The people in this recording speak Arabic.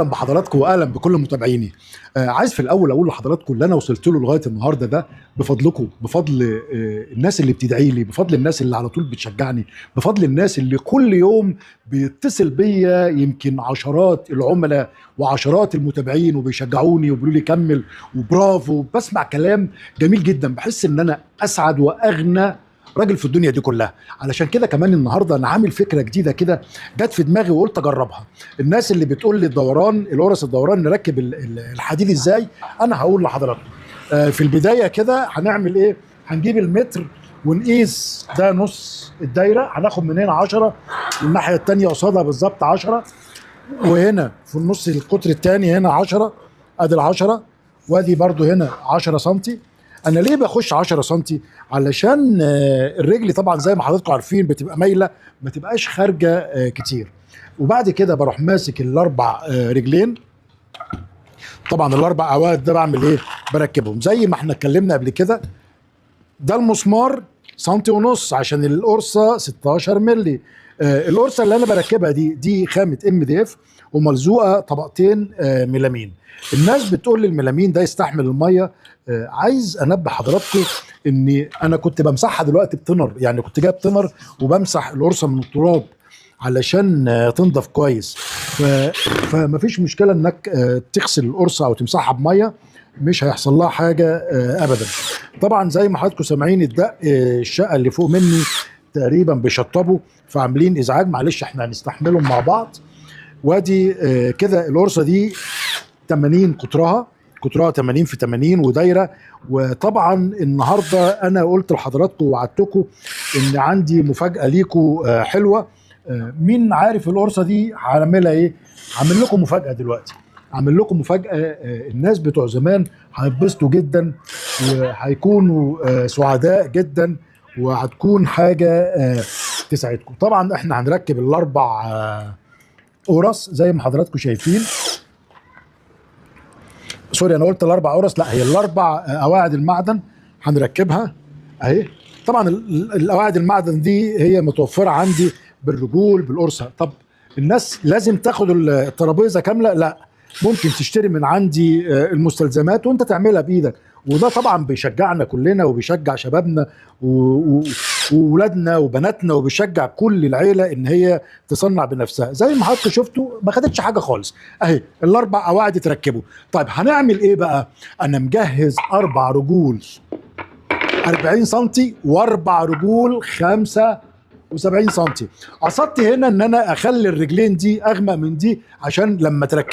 اهلا بحضراتكم واهلا بكل متابعيني. عايز في الاول اقول لحضراتكم اللي انا وصلت له لغايه النهارده ده بفضلكم، بفضل الناس اللي بتدعي لي، بفضل الناس اللي على طول بتشجعني، بفضل الناس اللي كل يوم بيتصل بيا، يمكن عشرات العملاء وعشرات المتابعين وبيشجعوني وبيقولوا لي كمل وبرافو. بسمع كلام جميل جدا، بحس ان انا اسعد واغنى راجل في الدنيا دي كلها. علشان كده كمان النهارده انا عامل فكره جديده كده جت في دماغي وقلت اجربها. الناس اللي بتقول لي الدوران، القرص الدوران نركب الحديد ازاي، انا هقول لحضراتكم. في البدايه كده هنعمل ايه؟ هنجيب المتر ونقيس ده نص الدايره، هناخد من هنا 10 والناحيه الثانيه قصادها بالظبط 10، وهنا في النص القطر الثاني هنا 10، ادي ال 10، وادي برضو هنا 10 سنتي. انا ليه بخش 10 سنتي؟ علشان الرجل طبعا زي ما حضراتكم عارفين بتبقى مايله، ما تبقاش خارجه كتير. وبعد كده بروح ماسك الاربع رجلين. طبعا الاربع عواد ده بعمل ايه؟ بركبهم زي ما احنا اتكلمنا قبل كده. ده المسمار سنتي ونص عشان القرصه 16 مللي. القرصه اللي انا بركبها دي خامه MDF وملزوقه طبقتين ميلامين. الناس بتقول لي الميلامين ده يستحمل الميه. عايز انبه حضراتكم اني انا كنت بمسحها دلوقتي بتنر، يعني كنت جايب تنر وبمسح القرصه من التراب علشان تنضف كويس. فمفيش مشكله انك تغسل القرصه او تمسحها بميه، مش هيحصل لها حاجه ابدا. طبعا زي ما حضراتكم سامعين الدق الشقه اللي فوق مني تقريبا بيشطبوا فعاملين ازعاج، معلش احنا هنستحملهم مع بعض. وادي كده القرصه دي 80 قطرها 80 في 80 ودايره. وطبعا النهارده انا قلت لحضراتكم ووعدتكم ان عندي مفاجاه ليكم حلوه. مين عارف القرصه دي هعملها ايه؟ هعمل لكم مفاجاه دلوقتي، هعمل لكم مفاجاه. الناس بتوع زمان هيتبسطوا جدا وهيكونوا سعداء جدا، وهتكون حاجه تسعدكم. طبعا احنا هنركب الاربع قرص زي ما حضراتكم شايفين. سوري انا قلت الاربع قرص، لا هي الاربع قواعد المعدن هنركبها اهي. طبعا القواعد المعدن دي هي متوفره عندي بالرجول بالقرصه. طب الناس لازم تاخد الترابيزه كامله؟ لا، ممكن تشتري من عندي المستلزمات وانت تعملها بايدك. وده طبعا بيشجعنا كلنا وبيشجع شبابنا وولادنا وبناتنا وبيشجع كل العيله ان هي تصنع بنفسها. زي ما حضرتك شفتوا ما خدتش حاجه خالص اهي، الاربع قواعد اتركبوا. طيب هنعمل ايه بقى؟ انا مجهز 4 رجول 40 سنتي واربع رجول 75 سنتي. قصدت هنا ان انا اخلي الرجلين دي اغمق من دي عشان لما تركبوا